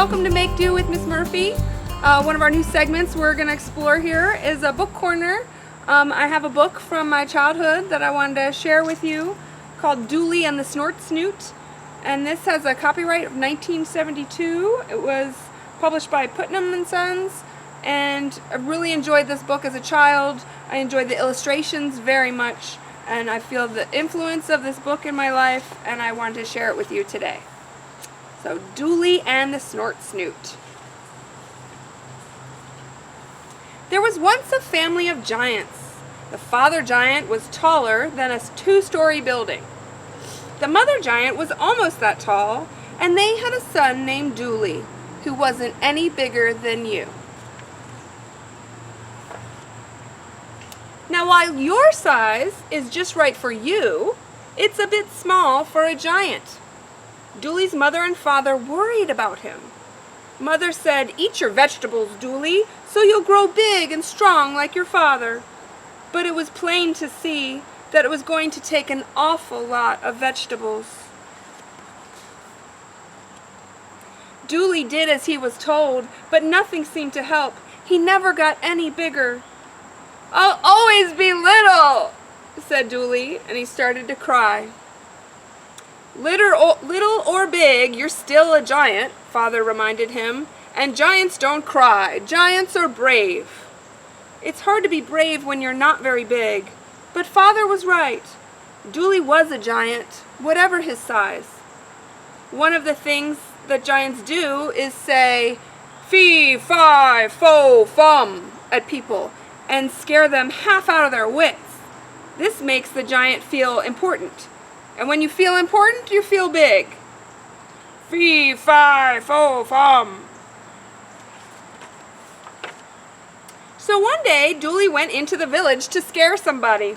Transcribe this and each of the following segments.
welcome to Make Do with Miss Murphy. One of our new segments we're going to explore here is a book corner. I have a book from my childhood that I wanted to share with you called Dooley and the Snort Snoot, and this has a copyright of 1972. It was published by Putnam & Sons, and I really enjoyed this book as a child. I enjoyed the illustrations very much, and I feel the influence of this book in my life, and I wanted to share it with you today. So, Dooley and the Snort Snoot. There was once a family of giants. The father giant was taller than a two-story building. The mother giant was almost that tall, and they had a son named Dooley, who wasn't any bigger than you. Now, while your size is just right for you, it's a bit small for a giant. Dooley's mother and father worried about him. Mother said, "Eat your vegetables, Dooley, so you'll grow big and strong like your father." But it was plain to see that it was going to take an awful lot of vegetables. Dooley did as he was told, but nothing seemed to help. He never got any bigger. "I'll always be little," said Dooley, and he started to cry. Little or big, you're still a giant," Father reminded him. "And giants don't cry. Giants are brave." It's hard to be brave when you're not very big, but Father was right. Dooley was a giant, whatever his size. One of the things that giants do is say, "Fee, fi, fo, fum," at people and scare them half out of their wits. This makes the giant feel important. And when you feel important, you feel big. Fee, fi, fo, fum. So one day, Dooley went into the village to scare somebody.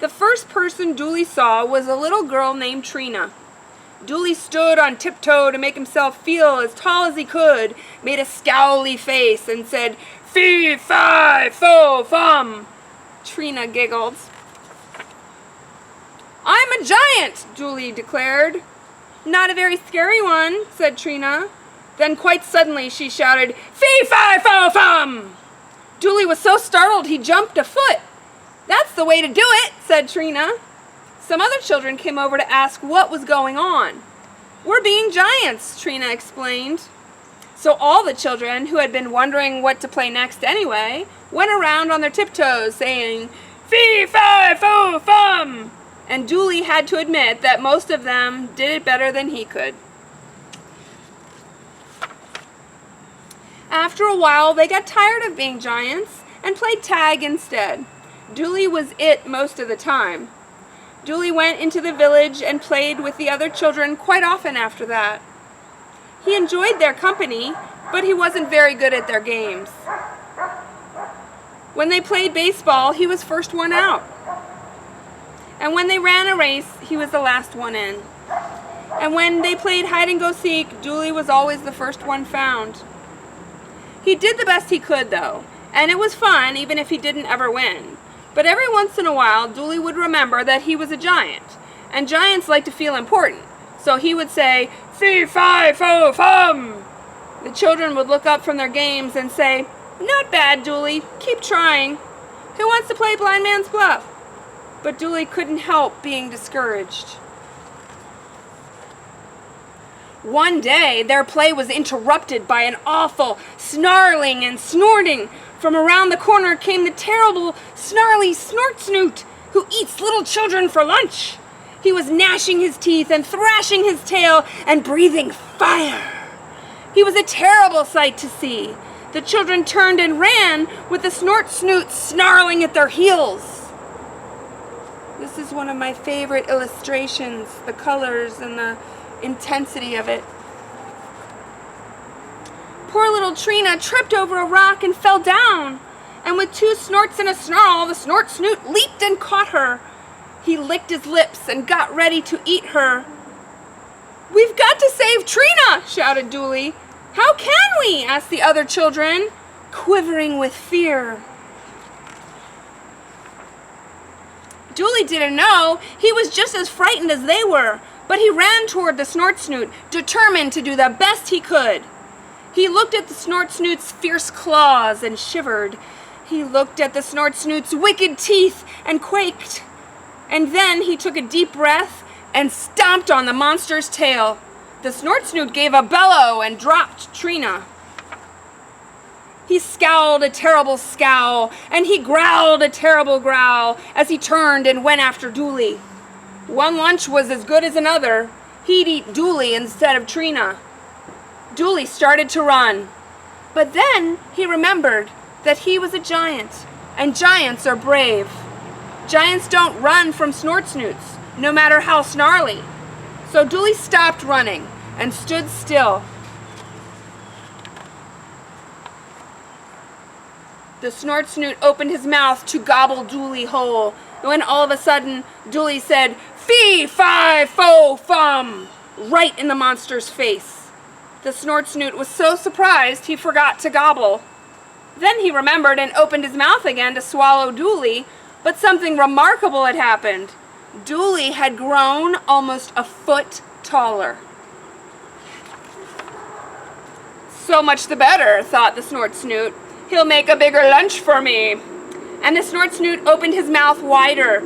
The first person Dooley saw was a little girl named Trina. Dooley stood on tiptoe to make himself feel as tall as he could, made a scowly face, and said, "Fee, fi, fo, fum." Trina giggled. "I'm a giant," Dooley declared. "Not a very scary one," said Trina. Then quite suddenly she shouted, "Fee, fi, fo, fum!" Dooley was so startled he jumped a foot. "That's the way to do it," said Trina. Some other children came over to ask what was going on. "We're being giants," Trina explained. So all the children, who had been wondering what to play next anyway, went around on their tiptoes saying, "Fee, fi, fo, fum!" And Dooley had to admit that most of them did it better than he could. After a while, they got tired of being giants and played tag instead. Dooley was it most of the time. Dooley went into the village and played with the other children quite often after that. He enjoyed their company, but he wasn't very good at their games. When they played baseball, he was first one out. And when they ran a race, he was the last one in. And when they played hide and go seek, Dooley was always the first one found. He did the best he could, though, and it was fun even if he didn't ever win. But every once in a while, Dooley would remember that he was a giant, and giants like to feel important, so he would say, "Fee, fi, fo, fum!" The children would look up from their games and say, "Not bad, Dooley. Keep trying. Who wants to play blind man's bluff?" But Dooley couldn't help being discouraged. One day, their play was interrupted by an awful snarling and snorting. From around the corner came the terrible, snarly Snort Snoot, who eats little children for lunch. He was gnashing his teeth and thrashing his tail and breathing fire. He was a terrible sight to see. The children turned and ran with the Snort Snoot snarling at their heels. This is one of my favorite illustrations, the colors and the intensity of it. Poor little Trina tripped over a rock and fell down, and with two snorts and a snarl, the Snort Snoot leaped and caught her. He licked his lips and got ready to eat her. "We've got to save Trina!" shouted Dooley. "How can we?" asked the other children, quivering with fear. Dooley didn't know. He was just as frightened as they were, but he ran toward the Snort Snoot, determined to do the best he could. He looked at the Snort Snoot's fierce claws and shivered. He looked at the Snort Snoot's wicked teeth and quaked. And then he took a deep breath and stomped on the monster's tail. The Snort Snoot gave a bellow and dropped Trina. He scowled a terrible scowl, and he growled a terrible growl as he turned and went after Dooley. One lunch was as good as another. He'd eat Dooley instead of Trina. Dooley started to run, but then he remembered that he was a giant, and giants are brave. Giants don't run from Snort Snoots, no matter how snarly. So Dooley stopped running and stood still. The Snort Snoot opened his mouth to gobble Dooley whole, when all of a sudden Dooley said, "Fee, fi, fo, fum," right in the monster's face. The Snort Snoot was so surprised he forgot to gobble. Then he remembered and opened his mouth again to swallow Dooley, but something remarkable had happened. Dooley had grown almost a foot taller. So much the better, thought the Snort Snoot. He'll make a bigger lunch for me. And the Snort Snoot opened his mouth wider.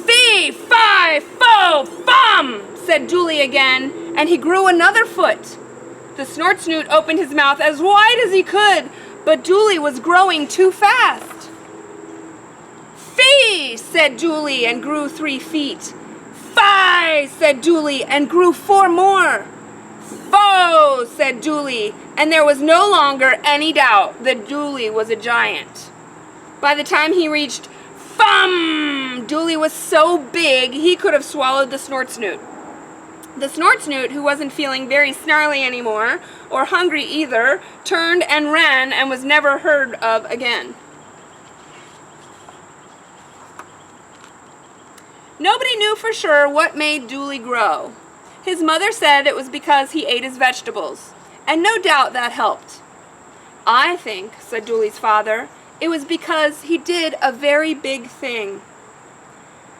"Fee, fi, fo, fum," said Dooley again, and he grew another foot. The Snort Snoot opened his mouth as wide as he could, but Dooley was growing too fast. "Fee," said Dooley, and grew 3 feet. "Fi," said Dooley, and grew 4 more. "Fo," said Dooley, and there was no longer any doubt that Dooley was a giant. By the time he reached "Fum," Dooley was so big he could have swallowed the Snort Snoot. The Snort Snoot, who wasn't feeling very snarly anymore, or hungry either, turned and ran and was never heard of again. Nobody knew for sure what made Dooley grow. His mother said it was because he ate his vegetables, and no doubt that helped. "I think," said Dooley's father, "it was because he did a very big thing."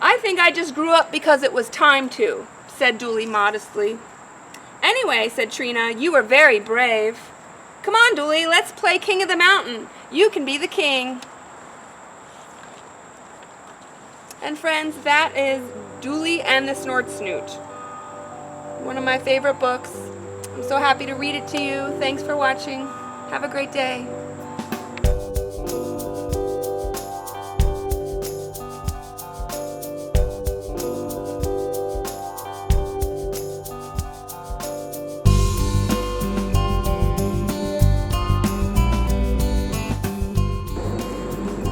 "I think I just grew up because it was time to," said Dooley modestly. "Anyway," said Trina, "you were very brave. Come on, Dooley, let's play King of the Mountain. You can be the king." And friends, that is Dooley and the Snort Snoot. One of my favorite books. I'm so happy to read it to you. Thanks for watching. Have a great day.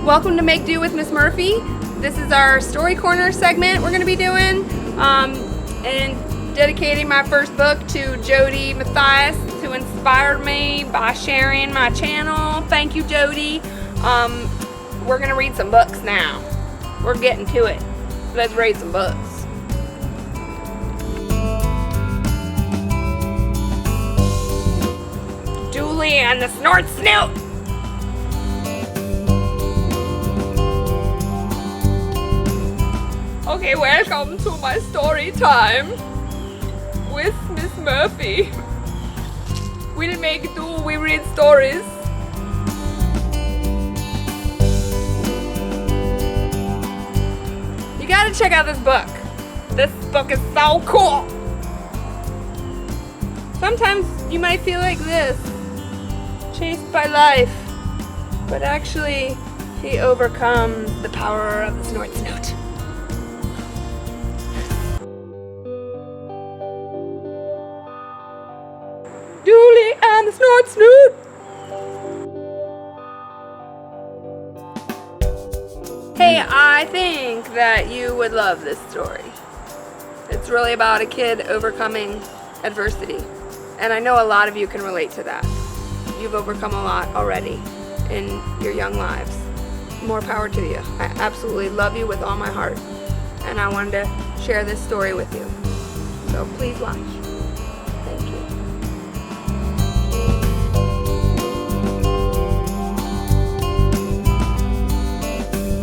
Welcome to Make Do with Miss Murphy. This is our Story Corner segment we're going to be doing. And dedicating my first book to Jody Mathias, who inspired me by sharing my channel. Thank you, Jody. We're going to read some books now. We're getting to it. Let's read some books. Dooley and the Snort Snoot. Okay, welcome to my story time with Miss Murphy. We'll make do, we read stories. You gotta check out this book. This book is so cool. Sometimes you might feel like this, chased by life, but actually he overcomes the power of the Snort Snoot. Dooley and the Snort Snoot. Hey, I think that you would love this story. It's really about a kid overcoming adversity. And I know a lot of you can relate to that. You've overcome a lot already in your young lives. More power to you. I absolutely love you with all my heart. And I wanted to share this story with you. So please watch.